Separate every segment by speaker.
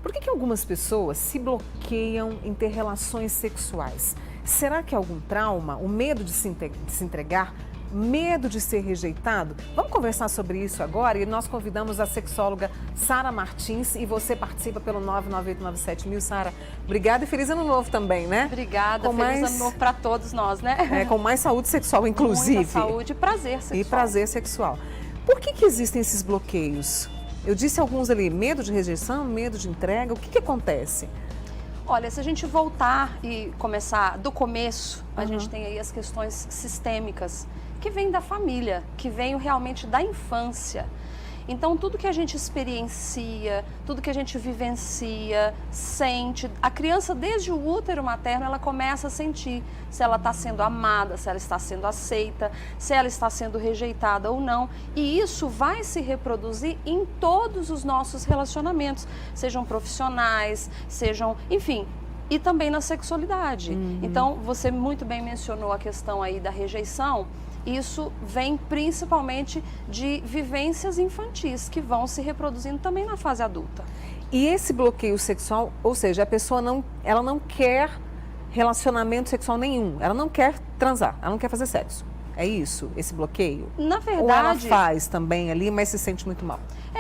Speaker 1: Por que algumas pessoas se bloqueiam em ter relações sexuais? Será que é algum trauma? O medo de se entregar? Medo de ser rejeitado? Vamos conversar sobre isso agora e nós convidamos a sexóloga Sara Martins e você participa pelo 99897.000. Sara, obrigada e feliz ano novo também, né?
Speaker 2: Obrigada, feliz ano novo para todos nós, né?
Speaker 1: Com mais saúde sexual, inclusive.
Speaker 2: Muita saúde e prazer sexual.
Speaker 1: E prazer sexual. Por que existem esses bloqueios? Eu disse alguns ali, medo de rejeição, medo de entrega, o que acontece?
Speaker 2: Olha, se a gente voltar e começar do começo, a gente tem aí as questões sistêmicas, que vêm da família, que vêm realmente da infância. Então, tudo que a gente experiencia, tudo que a gente vivencia, sente, a criança desde o útero materno, ela começa a sentir se ela está sendo amada, se ela está sendo aceita, se ela está sendo rejeitada ou não. E isso vai se reproduzir em todos os nossos relacionamentos, sejam profissionais, sejam, enfim, e também na sexualidade. Então, você muito bem mencionou a questão aí da rejeição. Isso vem principalmente de vivências infantis que vão se reproduzindo também na fase adulta.
Speaker 1: E esse bloqueio sexual, ou seja, a pessoa ela não quer relacionamento sexual nenhum, ela não quer transar, ela não quer fazer sexo. É isso, esse bloqueio?
Speaker 2: Na verdade...
Speaker 1: Ou ela faz também ali, mas se sente muito mal?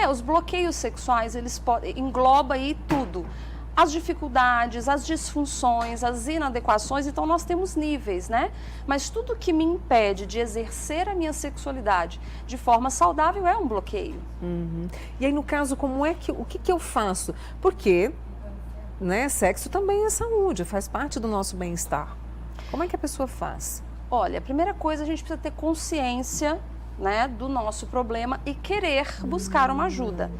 Speaker 2: Os bloqueios sexuais, eles podem, engloba aí tudo. As dificuldades, as disfunções, as inadequações, então nós temos níveis, né? Mas tudo que me impede de exercer a minha sexualidade de forma saudável é um bloqueio.
Speaker 1: E aí, no caso, o que eu faço? Porque, né, sexo também é saúde, faz parte do nosso bem-estar. Como é que a pessoa faz?
Speaker 2: Olha, a primeira coisa, a gente precisa ter consciência, né, do nosso problema e querer buscar uma ajuda.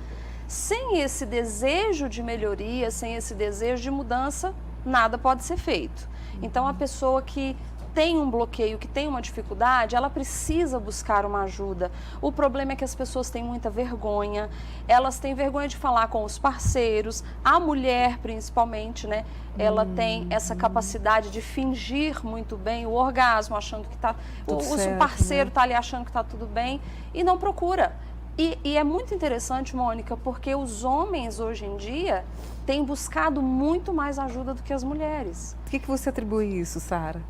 Speaker 2: Sem esse desejo de melhoria, sem esse desejo de mudança, nada pode ser feito. Então, a pessoa que tem um bloqueio, que tem uma dificuldade, ela precisa buscar uma ajuda. O problema é que as pessoas têm muita vergonha, elas têm vergonha de falar com os parceiros, a mulher principalmente, né? Ela tem essa capacidade de fingir muito bem o orgasmo, achando que o parceiro está ali achando que está tudo bem e não procura. E é muito interessante, Mônica, porque os homens hoje em dia têm buscado muito mais ajuda do que as mulheres.
Speaker 1: Por que você atribui isso, Sara?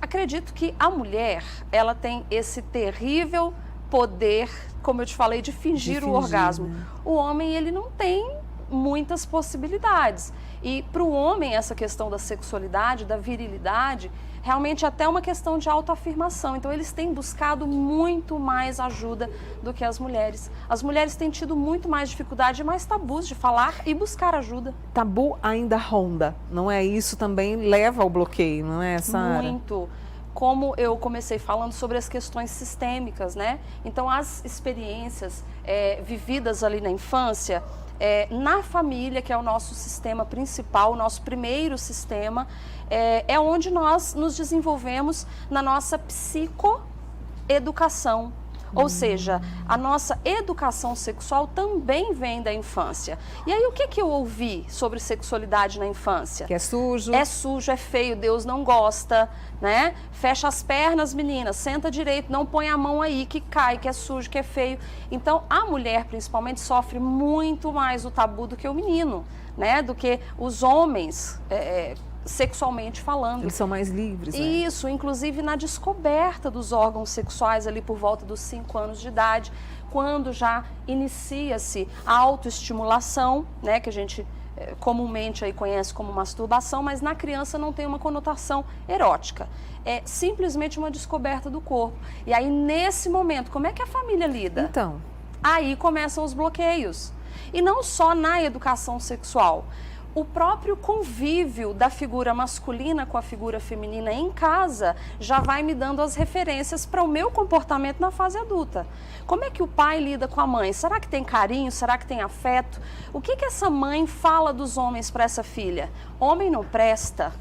Speaker 2: Acredito que a mulher, ela tem esse terrível poder, como eu te falei, de fingir o orgasmo. Né? O homem, ele não tem muitas possibilidades. E para o homem, essa questão da sexualidade, da virilidade, realmente até uma questão de autoafirmação. Então, eles têm buscado muito mais ajuda do que as mulheres. As mulheres têm tido muito mais dificuldade e mais tabus de falar e buscar ajuda.
Speaker 1: Tabu ainda ronda, não é? Isso também leva ao bloqueio, não é, Sara?
Speaker 2: Muito. Como eu comecei falando sobre as questões sistêmicas, né? Então, as experiências vividas ali na infância, na família, que é o nosso sistema principal, o nosso primeiro sistema, é onde nós nos desenvolvemos na nossa psicoeducação. Ou seja, a nossa educação sexual também vem da infância. E aí, o que eu ouvi sobre sexualidade na infância?
Speaker 1: Que é sujo.
Speaker 2: É sujo, é feio, Deus não gosta, né? Fecha as pernas, meninas, senta direito, não põe a mão aí, que cai, que é sujo, que é feio. Então, a mulher, principalmente, sofre muito mais o tabu do que o menino, né? Do que os homens, sexualmente falando.
Speaker 1: Eles são mais livres, né?
Speaker 2: Isso, inclusive na descoberta dos órgãos sexuais ali por volta dos 5 anos de idade, quando já inicia-se a autoestimulação, né, que a gente comumente aí conhece como masturbação, mas na criança não tem uma conotação erótica. É simplesmente uma descoberta do corpo. E aí, nesse momento, como é que a família lida?
Speaker 1: Então,
Speaker 2: aí começam os bloqueios. E não só na educação sexual. O próprio convívio da figura masculina com a figura feminina em casa já vai me dando as referências para o meu comportamento na fase adulta. Como é que o pai lida com a mãe? Será que tem carinho? Será que tem afeto? O que essa mãe fala dos homens para essa filha? Homem não presta,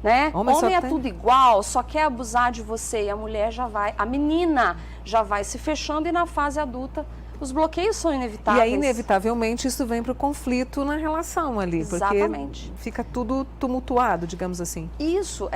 Speaker 2: né? Homem é tudo igual, só quer abusar de você. E a mulher a menina já vai se fechando e na fase adulta os bloqueios são inevitáveis.
Speaker 1: E aí, inevitavelmente, isso vem para o conflito na relação ali.
Speaker 2: Exatamente.
Speaker 1: Porque fica tudo tumultuado, digamos assim.
Speaker 2: Isso,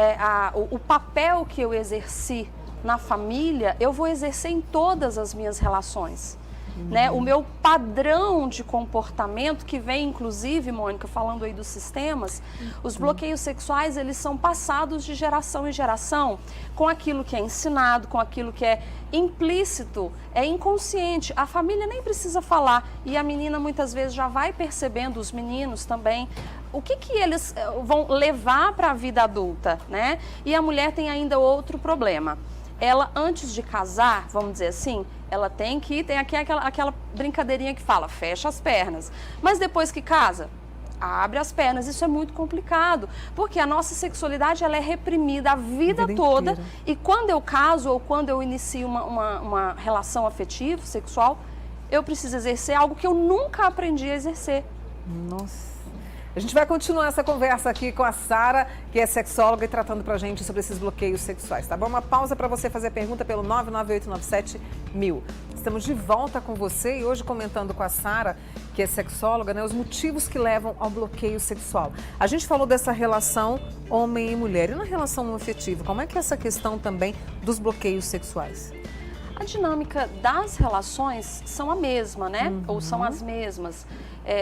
Speaker 2: o papel que eu exerci na família, eu vou exercer em todas as minhas relações. né? O meu padrão de comportamento, que vem inclusive, Mônica, falando aí dos sistemas, os bloqueios sexuais, eles são passados de geração em geração, com aquilo que é ensinado, com aquilo que é implícito, é inconsciente. A família nem precisa falar e a menina muitas vezes já vai percebendo, os meninos também, o que eles vão levar para a vida adulta, né? E a mulher tem ainda outro problema. Ela, antes de casar, vamos dizer assim, ela tem aqui aquela brincadeirinha que fala, fecha as pernas. Mas depois que casa, abre as pernas. Isso é muito complicado, porque a nossa sexualidade ela é reprimida a vida toda. Inteira. E quando eu caso ou quando eu inicio uma relação afetiva, sexual, eu preciso exercer algo que eu nunca aprendi a exercer.
Speaker 1: Nossa. A gente vai continuar essa conversa aqui com a Sara, que é sexóloga e tratando pra gente sobre esses bloqueios sexuais, tá bom? Uma pausa para você fazer a pergunta pelo 99897.1000. Estamos de volta com você e hoje comentando com a Sara, que é sexóloga, né, os motivos que levam ao bloqueio sexual. A gente falou dessa relação homem e mulher. E na relação afetiva, como é que é essa questão também dos bloqueios sexuais?
Speaker 2: A dinâmica das relações são a mesma, né? Ou são as mesmas,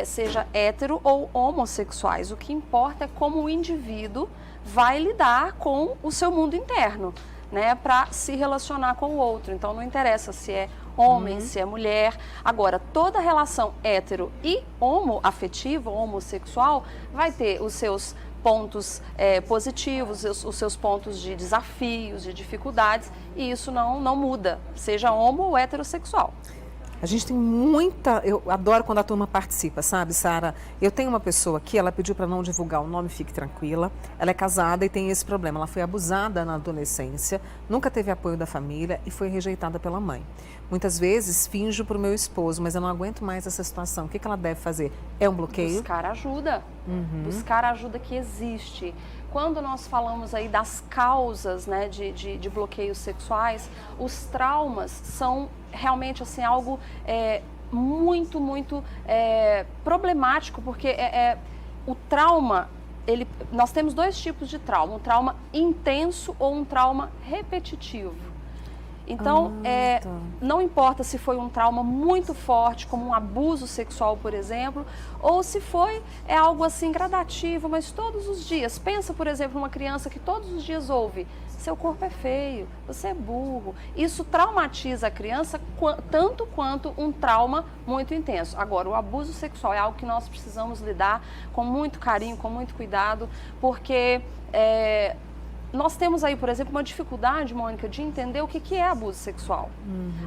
Speaker 2: seja hétero ou homossexuais. O que importa é como o indivíduo vai lidar com o seu mundo interno, né? Para se relacionar com o outro. Então não interessa se é homem, se é mulher. Agora, toda relação hétero e homoafetiva, homossexual, vai ter os seus pontos positivos, os seus pontos de desafios, de dificuldades, e isso não muda, seja homo ou heterossexual.
Speaker 1: A gente tem muita... Eu adoro quando a turma participa, sabe, Sara? Eu tenho uma pessoa aqui, ela pediu para não divulgar o nome, fique tranquila. Ela é casada e tem esse problema. Ela foi abusada na adolescência, nunca teve apoio da família e foi rejeitada pela mãe. Muitas vezes finjo para o meu esposo, mas eu não aguento mais essa situação. O que ela deve fazer? É um bloqueio?
Speaker 2: Buscar ajuda. Buscar a ajuda que existe. Quando nós falamos aí das causas, né, de bloqueios sexuais, os traumas são realmente assim, algo muito problemático, porque o trauma, nós temos dois tipos de trauma, um trauma intenso ou um trauma repetitivo. Então, não importa se foi um trauma muito forte, como um abuso sexual, por exemplo, ou se foi algo assim gradativo, mas todos os dias. Pensa, por exemplo, numa criança que todos os dias ouve, seu corpo é feio, você é burro. Isso traumatiza a criança tanto quanto um trauma muito intenso. Agora, o abuso sexual é algo que nós precisamos lidar com muito carinho, com muito cuidado, porque... nós temos aí, por exemplo, uma dificuldade, Mônica, de entender o que é abuso sexual.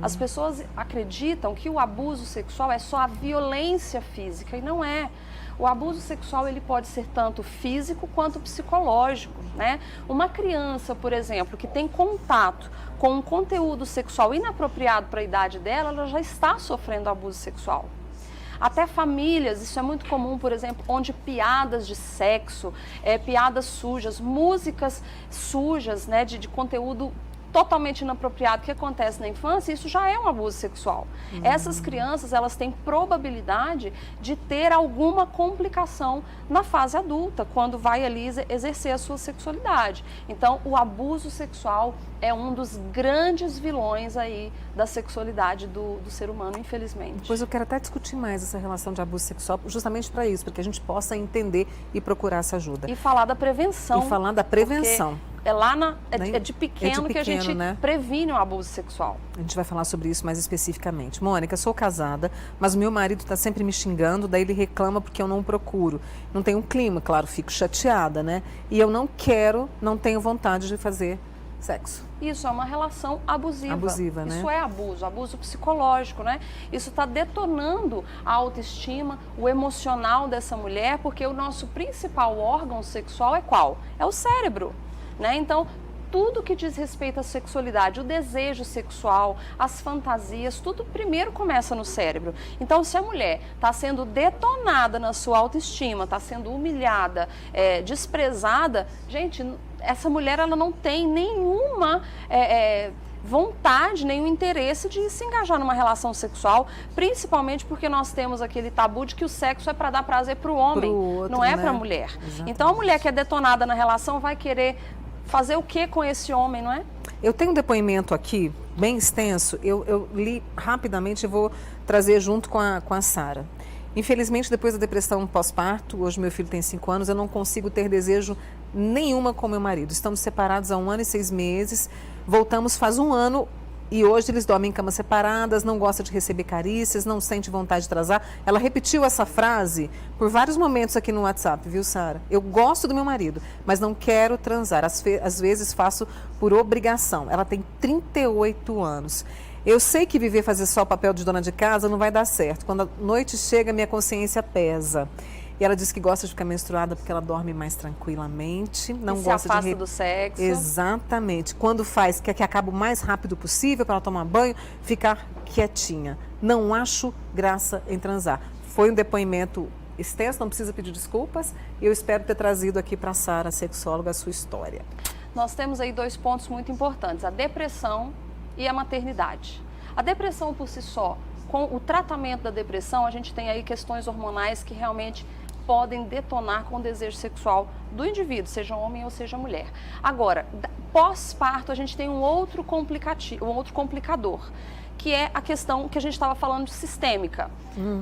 Speaker 2: As pessoas acreditam que o abuso sexual é só a violência física, e não é. O abuso sexual ele pode ser tanto físico quanto psicológico, né? Uma criança, por exemplo, que tem contato com um conteúdo sexual inapropriado para a idade dela, ela já está sofrendo abuso sexual. Até famílias, isso é muito comum, por exemplo, onde piadas de sexo, piadas sujas, músicas sujas, né, de conteúdo totalmente inapropriado que acontece na infância, isso já é um abuso sexual. Essas crianças, elas têm probabilidade de ter alguma complicação na fase adulta, quando vai ali exercer a sua sexualidade. Então, o abuso sexual é um dos grandes vilões aí da sexualidade do ser humano, infelizmente.
Speaker 1: Depois eu quero até discutir mais essa relação de abuso sexual, justamente para isso, para que a gente possa entender e procurar essa ajuda.
Speaker 2: E falar da prevenção.
Speaker 1: E falar da prevenção.
Speaker 2: É de pequeno que a gente, né, previne o abuso sexual.
Speaker 1: A gente vai falar sobre isso mais especificamente. Mônica, sou casada, mas o meu marido está sempre me xingando, daí ele reclama porque eu não o procuro. Não tem um clima, claro, fico chateada, né? E eu não não tenho vontade de fazer sexo.
Speaker 2: Isso é uma relação abusiva.
Speaker 1: Abusiva, né?
Speaker 2: Isso é abuso psicológico, né? Isso está detonando a autoestima, o emocional dessa mulher, porque o nosso principal órgão sexual é qual? É o cérebro. Né? Então, tudo que diz respeito à sexualidade, o desejo sexual, as fantasias, tudo primeiro começa no cérebro. Então, se a mulher está sendo detonada na sua autoestima, está sendo humilhada, desprezada, gente, essa mulher ela não tem nenhuma vontade, nenhum interesse de se engajar numa relação sexual, principalmente porque nós temos aquele tabu de que o sexo é para dar prazer para o homem, não é, né, para a mulher. Exatamente. Então, a mulher que é detonada na relação vai querer fazer o que com esse homem, não é?
Speaker 1: Eu tenho um depoimento aqui bem extenso, eu li rapidamente e vou trazer junto com a Sara. Infelizmente, depois da depressão pós-parto, hoje meu filho tem 5 anos, eu não consigo ter desejo nenhuma com meu marido. Estamos separados há 1 ano e 6 meses, voltamos faz 1 ano e hoje eles dormem em camas separadas, não gosta de receber carícias, não sente vontade de transar. Ela repetiu essa frase por vários momentos aqui no WhatsApp, viu, Sara? Eu gosto do meu marido, mas não quero transar. Às vezes faço por obrigação. Ela tem 38 anos. Eu sei que viver fazer só o papel de dona de casa não vai dar certo. Quando a noite chega, minha consciência pesa. E ela diz que gosta de ficar menstruada porque ela dorme mais tranquilamente. Não gosta
Speaker 2: se afasta do sexo.
Speaker 1: Exatamente. Quando faz, quer que acabe o mais rápido possível para ela tomar banho, ficar quietinha. Não acho graça em transar. Foi um depoimento extenso, não precisa pedir desculpas. E eu espero ter trazido aqui para a Sara, sexóloga, a sua história.
Speaker 2: Nós temos aí 2 pontos muito importantes, a depressão e a maternidade. A depressão por si só, com o tratamento da depressão, a gente tem aí questões hormonais que realmente podem detonar com o desejo sexual do indivíduo, seja homem ou seja mulher. Agora, pós-parto, a gente tem um outro complicador, que é a questão que a gente estava falando de sistêmica.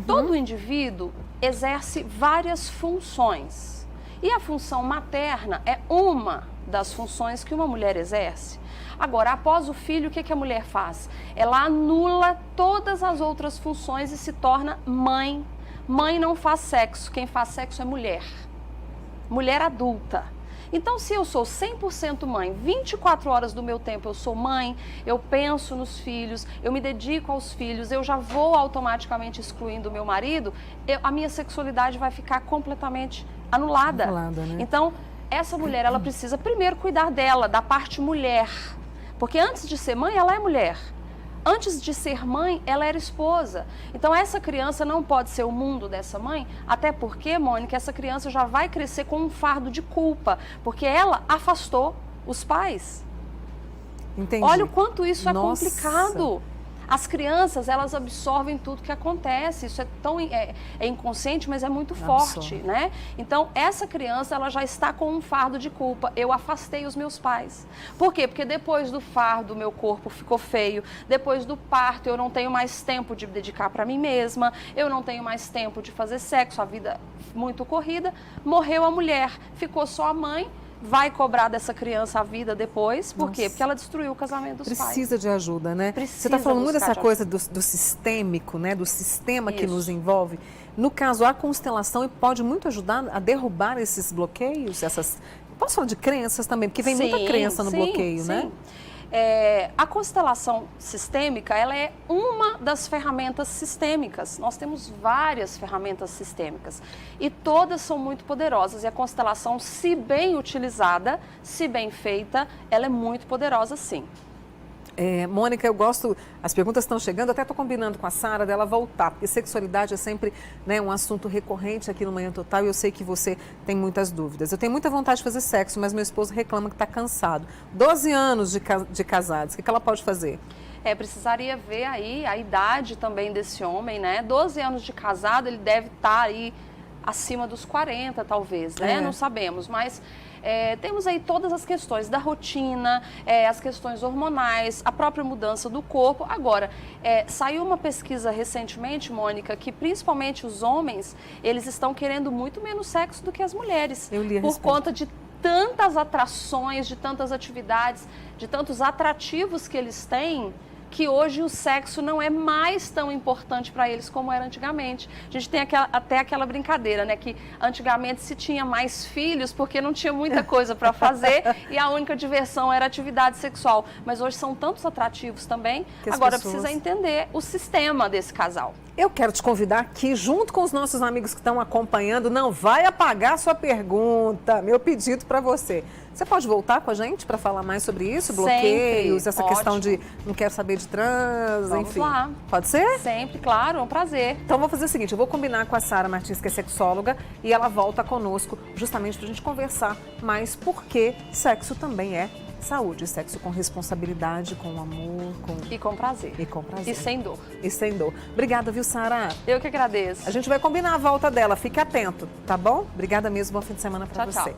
Speaker 2: Todo indivíduo exerce várias funções. E a função materna é uma das funções que uma mulher exerce. Agora, após o filho, o que a mulher faz? Ela anula todas as outras funções e se torna mãe. Mãe não faz sexo, quem faz sexo é mulher. Mulher adulta. Então, se eu sou 100% mãe, 24 horas do meu tempo eu sou mãe, eu penso nos filhos, eu me dedico aos filhos, eu já vou automaticamente excluindo o meu marido, a minha sexualidade vai ficar completamente anulada.
Speaker 1: Né?
Speaker 2: Então, essa mulher, ela precisa primeiro cuidar dela, da parte mulher. Porque antes de ser mãe, ela é mulher. Antes de ser mãe, ela era esposa. Então, essa criança não pode ser o mundo dessa mãe, até porque, Mônica, essa criança já vai crescer com um fardo de culpa, porque ela afastou os pais.
Speaker 1: Entendi.
Speaker 2: Olha o quanto isso
Speaker 1: Nossa.
Speaker 2: é complicado. As crianças, elas absorvem tudo que acontece, isso é tão é inconsciente, mas é muito forte, né? Então, essa criança, ela já está com um fardo de culpa. Eu afastei os meus pais. Por quê? Porque depois do fardo, meu corpo ficou feio, depois do parto, eu não tenho mais tempo de me dedicar para mim mesma, eu não tenho mais tempo de fazer sexo, a vida muito corrida, morreu a mulher, ficou só a mãe, vai cobrar dessa criança a vida depois. Por quê? Porque ela destruiu o casamento dos pais.
Speaker 1: Precisa de ajuda, né?
Speaker 2: Precisa.
Speaker 1: Você está falando muito dessa coisa do sistêmico, né? Do sistema que nos envolve. No caso, a constelação pode muito ajudar a derrubar esses bloqueios, essas... Posso falar de crenças também? Porque vem muita crença no bloqueio, né?
Speaker 2: A constelação sistêmica, ela é uma das ferramentas sistêmicas. Nós temos várias ferramentas sistêmicas e todas são muito poderosas. E a constelação, se bem utilizada, se bem feita, ela é muito poderosa, sim.
Speaker 1: Mônica, eu gosto, as perguntas estão chegando, até estou combinando com a Sara dela voltar, porque sexualidade é sempre, né, um assunto recorrente aqui no Manhã Total e eu sei que você tem muitas dúvidas. Eu tenho muita vontade de fazer sexo, mas meu esposo reclama que está cansado. 12 anos de casados, o que ela pode fazer?
Speaker 2: Precisaria ver aí a idade também desse homem, né? 12 anos de casado, ele deve estar aí acima dos 40, talvez, né? Não sabemos, mas... temos aí todas as questões da rotina, as questões hormonais, a própria mudança do corpo. Agora, saiu uma pesquisa recentemente, Mônica, que principalmente os homens, eles estão querendo muito menos sexo do que as mulheres.
Speaker 1: Eu li a
Speaker 2: por
Speaker 1: respeito.
Speaker 2: conta de tantas atrações, de tantas atividades, de tantos atrativos que eles têm, que hoje o sexo não é mais tão importante para eles como era antigamente. A gente tem até aquela brincadeira, né, que antigamente se tinha mais filhos porque não tinha muita coisa para fazer e a única diversão era atividade sexual. Mas hoje são tantos atrativos também, agora precisa entender o sistema desse casal.
Speaker 1: Eu quero te convidar aqui, junto com os nossos amigos que estão acompanhando, não vai apagar sua pergunta, meu pedido para você. Você pode voltar com a gente para falar mais sobre isso? Bloqueios, essa questão de não quero saber de trans, enfim.
Speaker 2: Vamos lá.
Speaker 1: Pode ser?
Speaker 2: Sempre, claro, é um prazer.
Speaker 1: Então, vou fazer o seguinte, eu vou combinar com a Sara Martins, que é sexóloga, e ela volta conosco justamente para a gente conversar mais, porque sexo também é saúde, sexo com responsabilidade, com amor,
Speaker 2: E com prazer.
Speaker 1: E com prazer.
Speaker 2: E sem dor.
Speaker 1: E sem dor. Obrigada, viu, Sara?
Speaker 2: Eu que agradeço.
Speaker 1: A gente vai combinar a volta dela, fique atento, tá bom? Obrigada mesmo, bom fim de semana para você.
Speaker 2: Tchau.